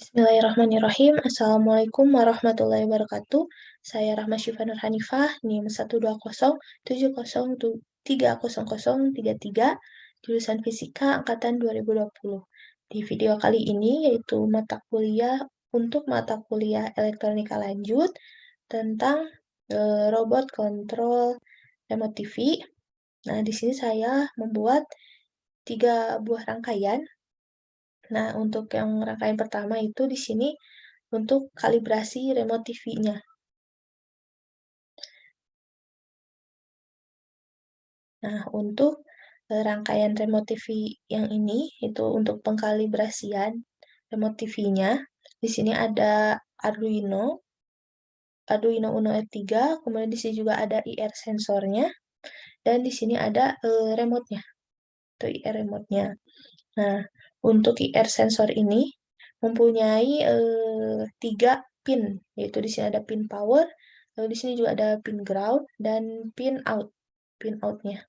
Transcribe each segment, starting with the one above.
Bismillahirrahmanirrahim. Assalamualaikum warahmatullahi wabarakatuh. Saya Rahma Syifa Nur Hanifah, NIM 12070300033, jurusan Fisika Angkatan 2020. Di video kali ini yaitu mata kuliah Elektronika Lanjut tentang robot kontrol remote TV. Nah, di sini saya membuat 3 buah rangkaian. Nah, untuk yang rangkaian pertama itu di sini untuk kalibrasi remote TV-nya. Nah, untuk rangkaian remote TV yang ini itu untuk pengkalibrasian remote TV-nya. Di sini ada Arduino Uno R3, kemudian di sini juga ada IR sensornya, dan di sini ada remote-nya, atau IR remote-nya. Nah, untuk IR sensor ini mempunyai 3 pin, yaitu di sini ada pin power, lalu di sini juga ada pin ground dan pin out-nya.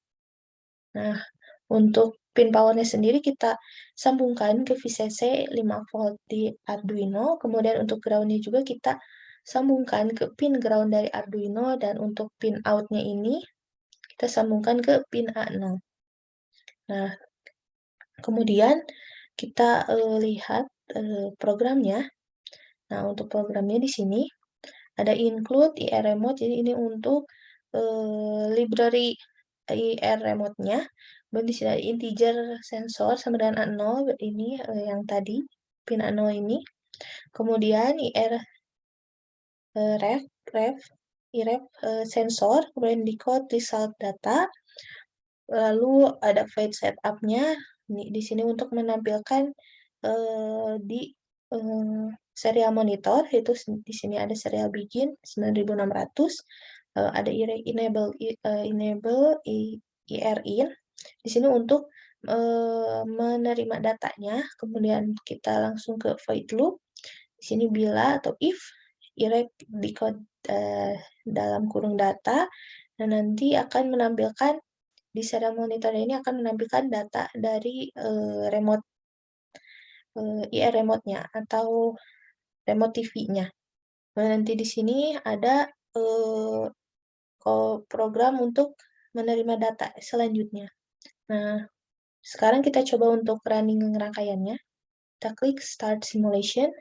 Nah, untuk pin powernya sendiri kita sambungkan ke VCC 5 volt di Arduino, kemudian untuk groundnya juga kita sambungkan ke pin ground dari Arduino, dan untuk pin out-nya ini kita sambungkan ke pin A0. Nah, kemudian kita lihat programnya. Nah, untuk programnya di sini ada include IR remote, jadi ini untuk library IR remote-nya. Dan di sini ada integer sensor sama dengan A0, ini yang tadi, pin A0 ini. Kemudian IR ref sensor, kemudian decode result data. Lalu ada fade setup-nya di sini untuk menampilkan di serial monitor, yaitu di sini ada serial begin 9600, ada enable IR in. Di sini untuk menerima datanya, kemudian kita langsung ke void loop. Di sini bila atau if IREC decode dalam kurung data, dan nanti akan menampilkan di serial monitor ini akan menampilkan data dari remote IR remote-nya atau remote TV-nya. Nah, nanti di sini ada program untuk menerima data selanjutnya. Nah, sekarang kita coba untuk running rangkaiannya. Kita klik Start Simulation.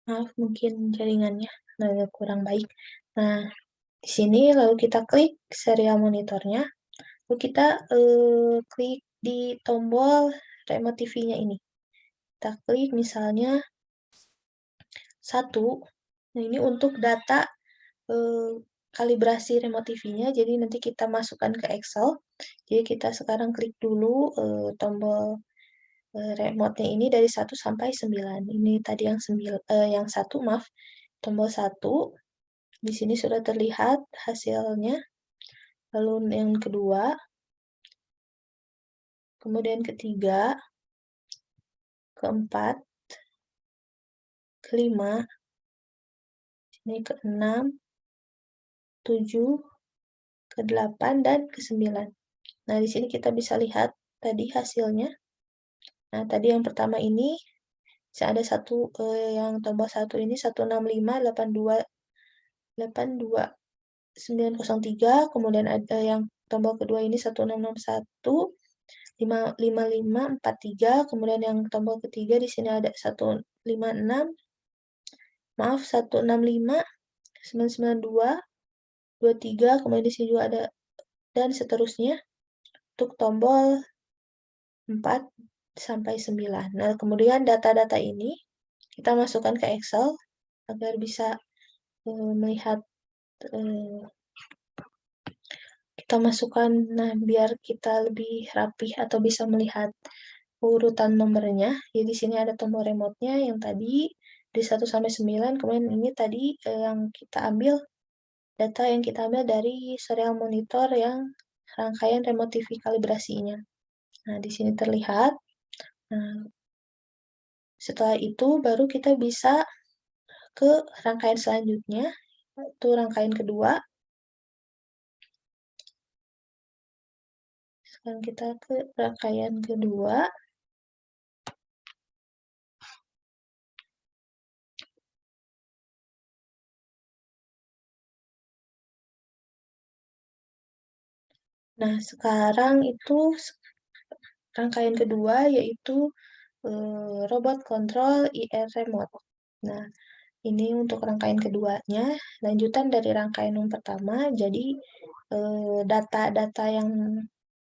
Maaf, mungkin jaringannya agak kurang baik. Nah, di sini lalu kita klik serial monitornya. Lalu kita klik di tombol remote TV-nya ini. Kita klik misalnya 1. Nah, ini untuk data kalibrasi remote TV-nya. Jadi nanti kita masukkan ke Excel. Jadi kita sekarang klik dulu tombol remote-nya ini dari 1 sampai 9. Ini tadi yang 1, maaf. Tombol 1. Di sini sudah terlihat hasilnya. Lalu yang kedua, kemudian ketiga, keempat, kelima, ini keenam, 7, ke-8, dan ke-9. Nah, di sini kita bisa lihat tadi hasilnya. Nah, tadi yang pertama ini ada yang tombol 1 ini 165828903, kemudian ada yang tombol kedua ini 16615543, kemudian yang tombol ketiga di sini ada 16593, kemudian di sini juga ada, dan seterusnya untuk tombol 4 sampai 9. Nah, kemudian data-data ini kita masukkan ke Excel agar bisa melihat, kita masukkan, nah biar kita lebih rapih atau bisa melihat urutan nomornya. Jadi di sini ada tombol remote-nya yang tadi dari 1 sampai 9, kemudian ini tadi yang kita ambil, data yang kita ambil dari serial monitor yang rangkaian remote TV kalibrasinya. Nah, di sini terlihat. Nah, setelah itu baru kita bisa ke rangkaian selanjutnya, itu rangkaian kedua. Sekarang kita ke rangkaian kedua. Nah, sekarang itu rangkaian kedua yaitu robot kontrol IR remote. Nah, ini untuk rangkaian keduanya, lanjutan dari rangkaian yang pertama. Jadi, data-data yang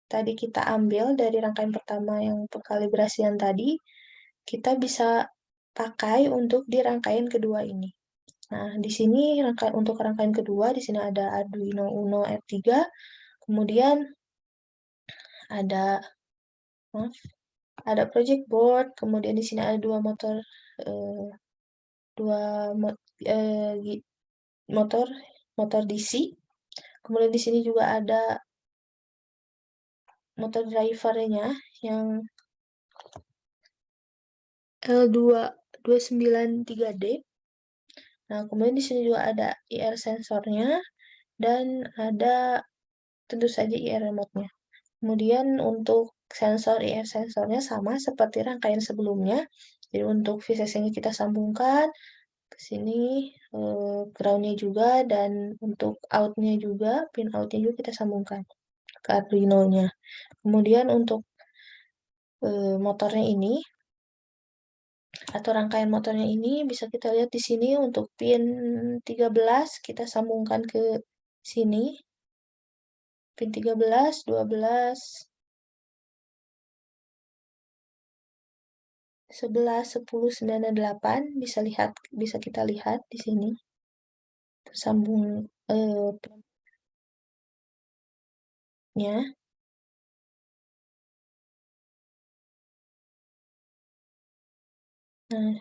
tadi kita ambil dari rangkaian pertama yang pengkalibrasian tadi, kita bisa pakai untuk di rangkaian kedua ini. Nah, di sini untuk rangkaian kedua, di sini ada Arduino Uno R3, kemudian ada maaf, ada project board, kemudian di sini ada dua motor eh, dua mo- eh, gi- motor motor DC. Kemudian di sini juga ada motor drivernya yang L293D. Nah, kemudian di sini juga ada IR sensornya dan ada tentu saja IR remote-nya. Kemudian untuk sensor IR sensornya sama seperti rangkaian sebelumnya. Jadi untuk VCC-nya kita sambungkan ke sini, ground-nya juga, dan untuk out-nya juga, pin out-nya juga kita sambungkan ke Arduino-nya. Kemudian untuk motornya ini, atau rangkaian motornya ini bisa kita lihat di sini untuk pin 13 kita sambungkan ke sini. Pin 13, 12, 11, 10, 9, dan 8 bisa kita lihat di sini. Tersambung pinnya. Nah,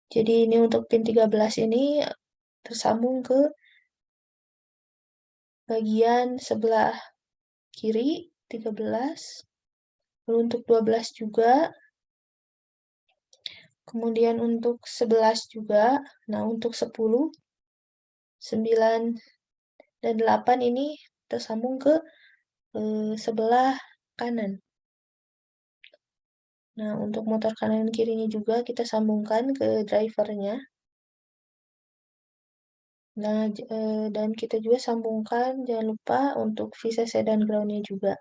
jadi ini untuk pin 13 ini tersambung ke bagian sebelah kiri 13. Lalu untuk 12 juga. Kemudian untuk 11 juga. Nah, untuk 10, 9, dan 8 ini tersambung ke sebelah kanan. Nah, untuk motor kanan dan kirinya juga kita sambungkan ke drivernya. Nah, dan kita juga sambungkan, jangan lupa untuk VCC dan groundnya juga.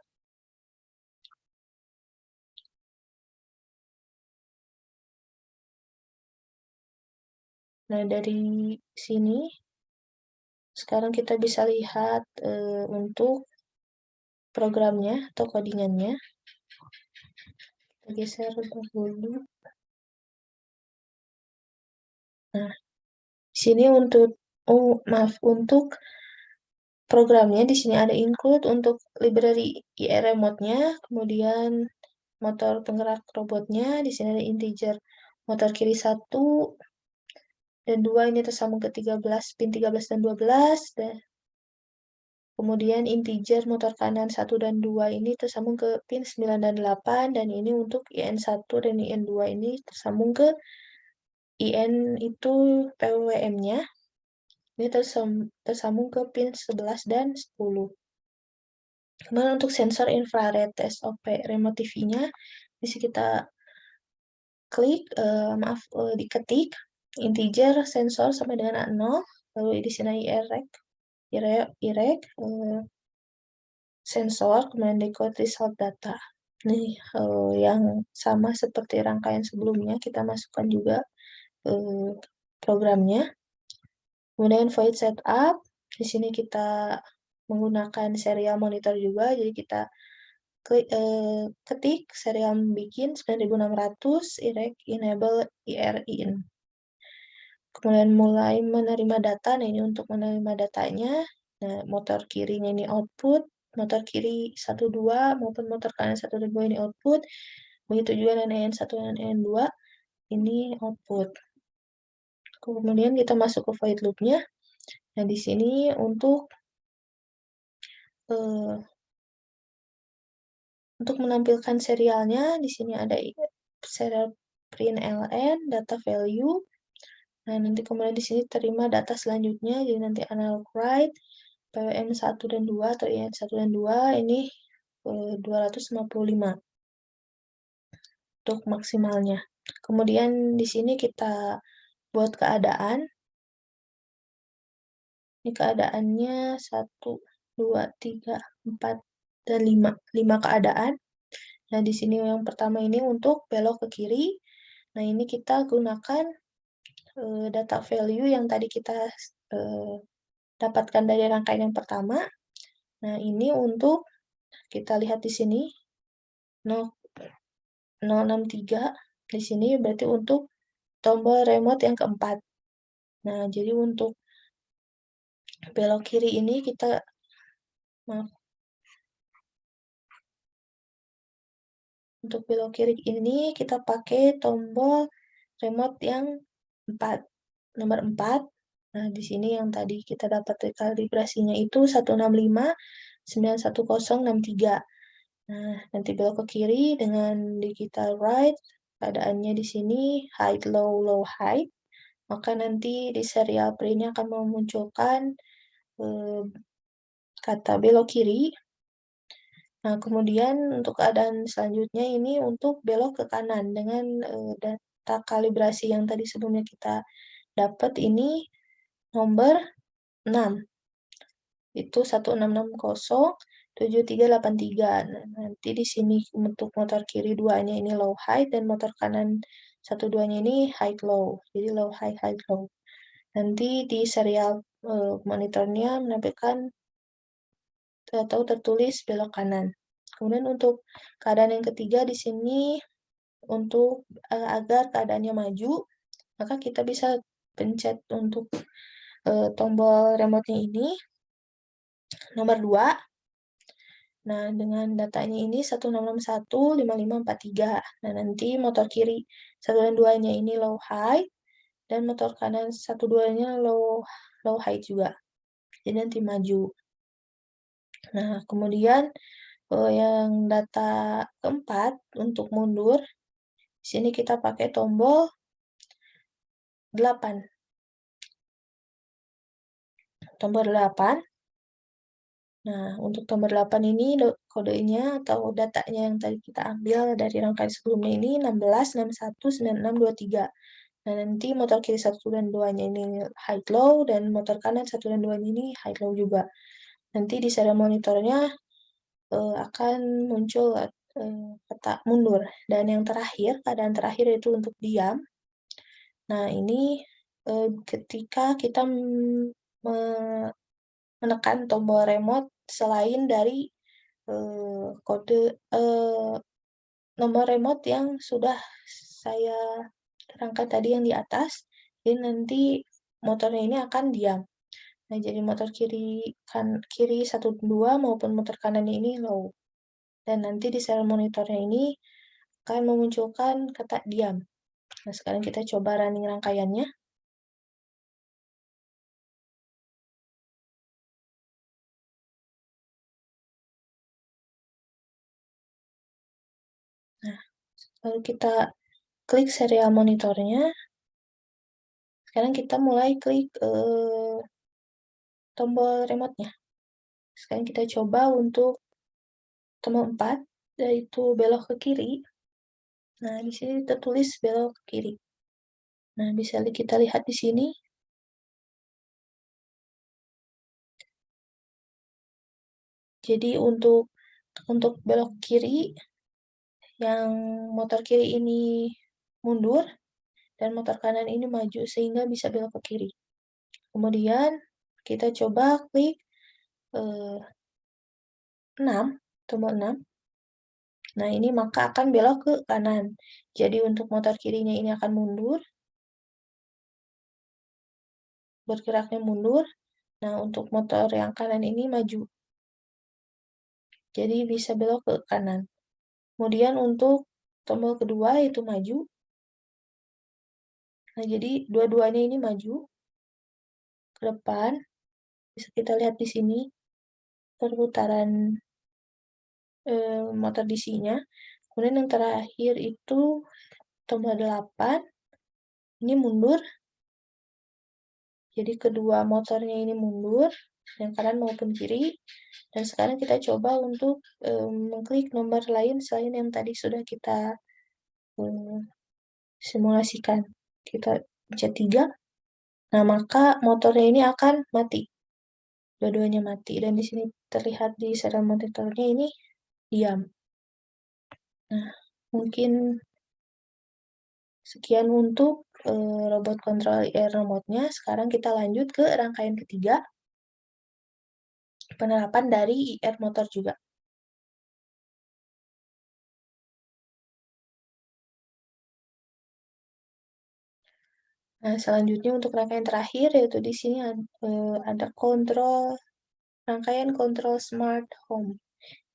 Nah, dari sini, sekarang kita bisa lihat untuk programnya atau codingannya. Kita geser dahulu. Nah, di sini untuk programnya di sini ada include untuk library IR remote-nya, kemudian motor penggerak robotnya, di sini ada integer motor kiri 1 dan 2 ini tersambung ke 13, pin 13 dan 12, dan kemudian integer motor kanan 1 dan 2 ini tersambung ke pin 9 dan 8, dan ini untuk IN1 dan IN2 ini tersambung ke IN itu PWM-nya. Ini tersambung ke pin 11 dan 10. Kemudian untuk sensor infrared SOP remote TV-nya, bisa kita diketik integer sensor sampai dengan A0, lalu di sini IREC, sensor, kemudian decode result data. Nih, yang sama seperti rangkaian sebelumnya, kita masukkan juga programnya. Kemudian void setup, di sini kita menggunakan serial monitor juga, jadi kita ketik serial bikin 9600 IREC enable IR in. Kemudian mulai menerima data, nah ini untuk menerima datanya. Nah, motor kirinya ini output, motor kiri 1, 2 maupun motor kanan 1 dan 2 ini output. Begitu juga dengan EN1 dan EN2 ini output. Kemudian kita masuk ke void loop-nya. Nah, di sini untuk Untuk menampilkan serialnya, di sini ada serial print ln, data value. Nah, nanti kemudian di sini terima data selanjutnya, jadi nanti analog write, PWM 1 dan 2 atau IN 1 dan 2 ini 255 untuk maksimalnya. Kemudian di sini kita buat keadaan. Ini keadaannya 1, 2, 3, 4, dan 5. 5 keadaan. Nah, di sini yang pertama ini untuk belok ke kiri. Nah, ini kita gunakan data value yang tadi kita dapatkan dari rangkaian yang pertama. Nah, ini untuk kita lihat di sini 063 di sini berarti untuk tombol remote yang keempat. Nah, jadi untuk belok kiri ini kita untuk belok kiri ini kita pakai tombol remote yang 4, nomor 4. Nah, di sini yang tadi kita dapat kalibrasinya itu 165-91063. Nah, nanti belok ke kiri dengan digital right, keadaannya di sini high, low, low, high. Maka nanti di serial print-nya akan memunculkan kata belok kiri. Nah, kemudian untuk keadaan selanjutnya ini untuk belok ke kanan dengan data kalibrasi yang tadi sebelumnya kita dapat ini nomor 6. Itu 16607383. Nah, nanti di sini untuk motor kiri 2-nya ini low high dan motor kanan 12-nya ini high low. Jadi low high high low. Nanti di serial monitornya menampilkan atau tertulis belok kanan. Kemudian untuk keadaan yang ketiga di sini untuk agar keadaannya maju, maka kita bisa pencet untuk tombol remote-nya ini nomor 2. Nah, dengan datanya ini 16615543. Nah, nanti motor kiri 1 dan 2-nya ini low high dan motor kanan 1 2-nya low high juga. Jadi nanti maju. Nah, kemudian yang data keempat untuk mundur, di sini kita pakai tombol 8. Tombol 8. Nah, untuk tombol 8 ini kodenya atau datanya yang tadi kita ambil dari rangkaian sebelumnya ini 16, 61, 96, 23. Nah, nanti motor kiri 1 dan 2-nya ini high low dan motor kanan 1 dan 2-nya ini high low juga. Nanti di serial monitornya akan muncul kata mundur. Dan yang terakhir, keadaan terakhir itu untuk diam. Nah, ini ketika kita menekan tombol remote selain dari kode nomor remote yang sudah saya terangkan tadi yang di atas, jadi nanti motornya ini akan diam. Nah, jadi motor kiri 1 2 maupun motor kanan ini low. Dan nanti di serial monitornya ini akan memunculkan kata diam. Nah, sekarang kita coba running rangkaiannya. Nah, lalu kita klik serial monitornya. Sekarang kita mulai klik tombol remote-nya. Sekarang kita coba untuk tombol 4, yaitu belok ke kiri. Nah, di sini tertulis belok ke kiri. Nah, bisa kita lihat di sini. Jadi untuk belok kiri, yang motor kiri ini mundur, dan motor kanan ini maju, sehingga bisa belok ke kiri. Kemudian, kita coba klik 6, tombol 6. Nah, ini maka akan belok ke kanan. Jadi, untuk motor kirinya ini akan mundur, bergeraknya mundur. Nah, untuk motor yang kanan ini maju. Jadi, bisa belok ke kanan. Kemudian, untuk tombol kedua, yaitu maju. Nah, jadi dua-duanya ini maju ke depan. Bisa kita lihat di sini perputaran motor DC-nya. Kemudian yang terakhir itu tombol 8, ini mundur. Jadi kedua motornya ini mundur, yang kanan maupun kiri. Dan sekarang kita coba untuk mengklik nomor lain selain yang tadi sudah kita simulasikan. Kita pencet 3. Nah, maka motornya ini akan mati. Dua-duanya mati. Dan di sini terlihat di serial monitornya ini diam. Nah, mungkin sekian untuk robot kontrol IR remote-nya. Sekarang kita lanjut ke rangkaian ketiga, penerapan dari IR motor juga. Nah, selanjutnya untuk rangkaian terakhir, yaitu di sini ada rangkaian kontrol smart home.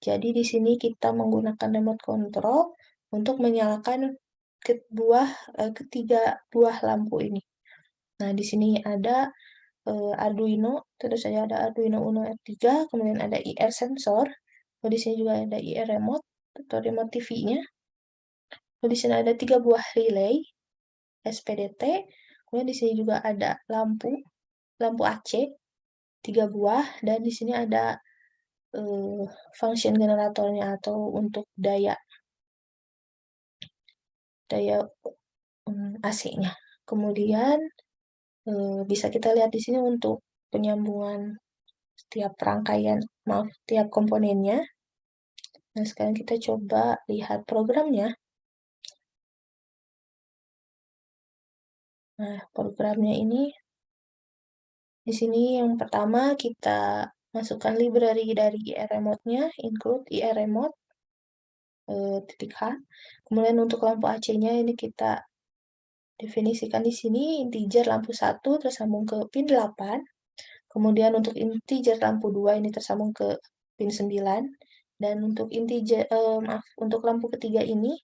Jadi di sini kita menggunakan remote control untuk menyalakan ketiga buah lampu ini. Nah, di sini ada Arduino, terus saja ada Arduino Uno R3, kemudian ada IR sensor, di sini juga ada IR remote atau remote TV-nya. Di sini ada 3 buah relay SPDT, kemudian di sini juga ada lampu AC 3 buah, dan di sini ada function generatornya atau untuk daya AC-nya. Kemudian bisa kita lihat di sini untuk penyambungan tiap komponennya. Nah, sekarang kita coba lihat programnya. Nah, programnya ini di sini yang pertama kita masukkan library dari IR remote-nya, include IR remote .h. Kemudian untuk lampu AC-nya ini kita definisikan di sini integer lampu 1 tersambung ke pin 8. Kemudian untuk integer lampu 2 ini tersambung ke pin 9. Dan untuk untuk lampu ketiga ini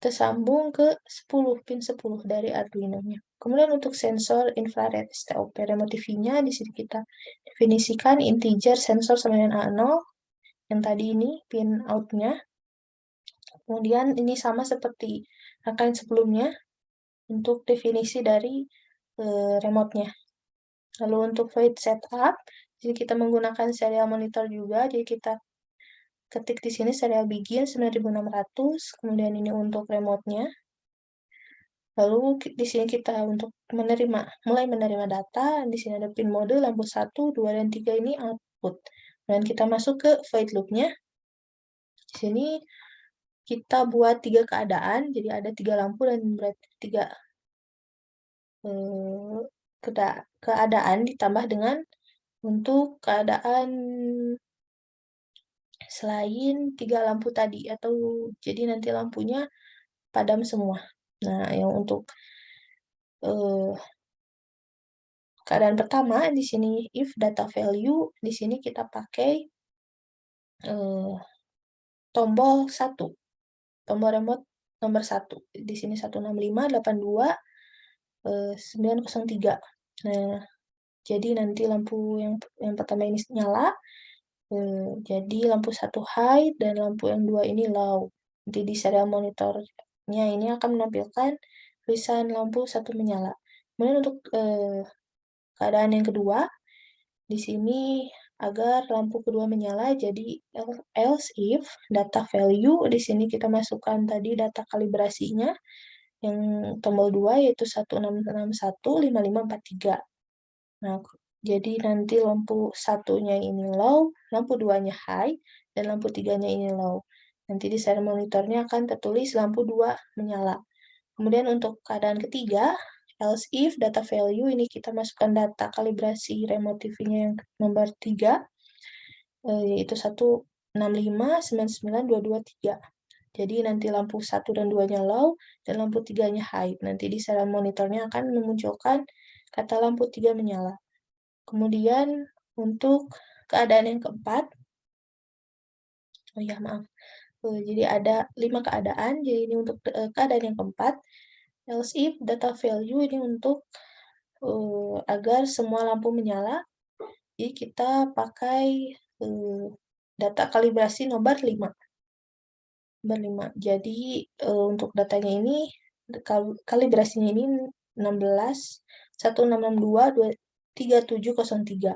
tersambung ke 10, pin 10 dari Arduino-nya. Kemudian untuk sensor infrared STOP remote TV-nya, di sini kita definisikan integer sensor sama dengan A0, yang tadi ini pin out-nya. Kemudian ini sama seperti rangkaian sebelumnya untuk definisi dari remote-nya. Lalu untuk void setup, jadi kita menggunakan serial monitor juga, jadi kita ketik di sini serial begin 9600, kemudian ini untuk remote-nya. Lalu di sini kita untuk mulai menerima data, di sini ada pin mode lampu 1, 2, dan 3 ini output. Dan kita masuk ke void loop-nya. Di sini kita buat 3 keadaan, jadi ada 3 lampu dan berarti 3 keadaan ditambah dengan untuk keadaan selain 3 lampu tadi, atau jadi nanti lampunya padam semua. Nah, yang untuk keadaan pertama di sini if data value, di sini kita pakai tombol 1, tombol remote nomor 1. Di sini 16582 903. Nah, jadi nanti lampu yang pertama ini nyala, jadi lampu 1 high dan lampu yang 2 ini low. Nanti di serial monitornya ini akan menampilkan tulisan lampu 1 menyala. Kemudian untuk keadaan yang kedua, di sini agar lampu kedua menyala, jadi else if data value, di sini kita masukkan tadi data kalibrasinya, yang tombol 2 yaitu 16615543. Nah, jadi nanti lampu satunya ini low, lampu 2-nya high, dan lampu 3-nya ini low. Nanti di serial monitornya akan tertulis lampu 2 menyala. Kemudian untuk keadaan ketiga, else if data value, ini kita masukkan data kalibrasi remote TV-nya yang nomor 3, yaitu 16599223. Jadi nanti lampu 1 dan 2-nya low, dan lampu 3-nya high. Nanti di serial monitornya akan memunculkan kata lampu 3 menyala. Kemudian untuk keadaan yang keempat, jadi ada 5 keadaan, jadi ini untuk keadaan yang keempat, else if data value ini untuk agar semua lampu menyala, jadi kita pakai data kalibrasi nomor 5. Jadi untuk datanya ini kalibrasinya ini 16 1662 3703.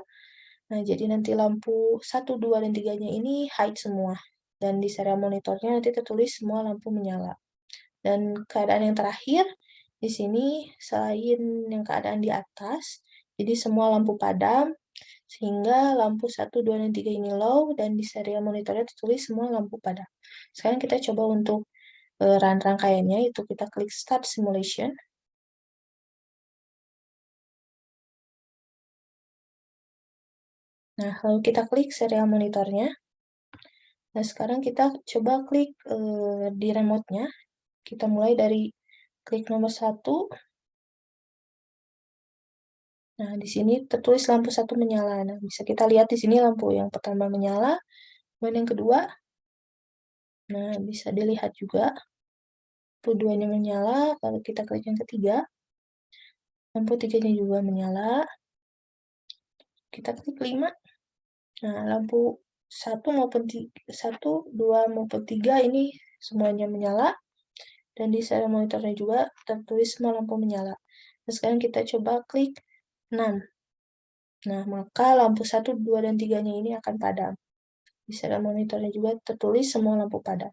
Nah, jadi nanti lampu 1, 2, dan 3-nya ini hide semua. Dan di serial monitornya nanti tertulis semua lampu menyala. Dan keadaan yang terakhir, di sini selain yang keadaan di atas, jadi semua lampu padam, sehingga lampu 1, 2, dan 3 ini low, dan di serial monitornya tertulis semua lampu padam. Sekarang kita coba untuk run rangkaiannya, itu kita klik Start Simulation. Nah, lalu kita klik serial monitornya. Nah, sekarang kita coba klik di remote-nya. Kita mulai dari klik nomor 1. Nah, di sini tertulis lampu 1 menyala. Nah, bisa kita lihat di sini lampu yang pertama menyala, kemudian yang kedua. Nah, bisa dilihat juga lampu 2-nya menyala. Kalau kita klik yang ketiga, lampu 3-nya juga menyala. Kita klik 5. Nah, lampu 1 maupun 1, 2 maupun 3 ini semuanya menyala. Dan di serial monitornya juga tertulis semua lampu menyala. Nah, sekarang kita coba klik 6. Nah, maka lampu 1, 2, dan 3-nya ini akan padam. Di serial monitornya juga tertulis semua lampu padam.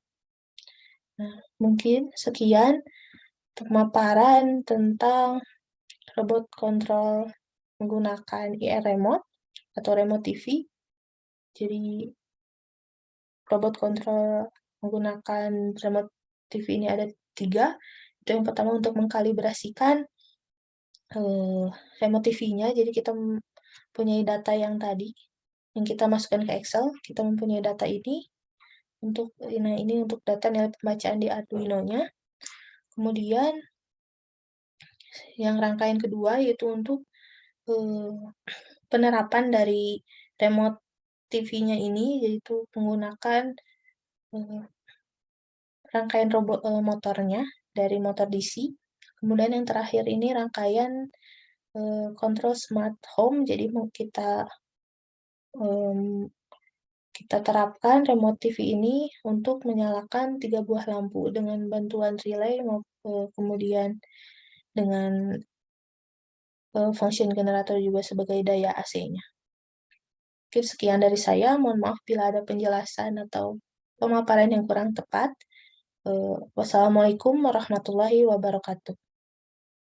Nah, mungkin sekian pemaparan tentang robot kontrol menggunakan IR remote atau remote TV. Jadi, robot kontrol menggunakan remote TV ini ada 3. Itu yang pertama untuk mengkalibrasikan remote TV-nya. Jadi, kita mempunyai data yang tadi, yang kita masukkan ke Excel. Kita mempunyai data ini. Nah, ini untuk data nilai pembacaan di Arduino-nya. Kemudian, yang rangkaian kedua yaitu untuk penerapan dari remote TV-nya ini, yaitu menggunakan rangkaian robot motornya dari motor DC. Kemudian yang terakhir ini rangkaian kontrol smart home. Jadi kita terapkan remote TV ini untuk menyalakan 3 buah lampu dengan bantuan relay, kemudian dengan function generator juga sebagai daya AC-nya. Mungkin sekian dari saya. Mohon maaf bila ada penjelasan atau pemaparan yang kurang tepat. Wassalamualaikum warahmatullahi wabarakatuh.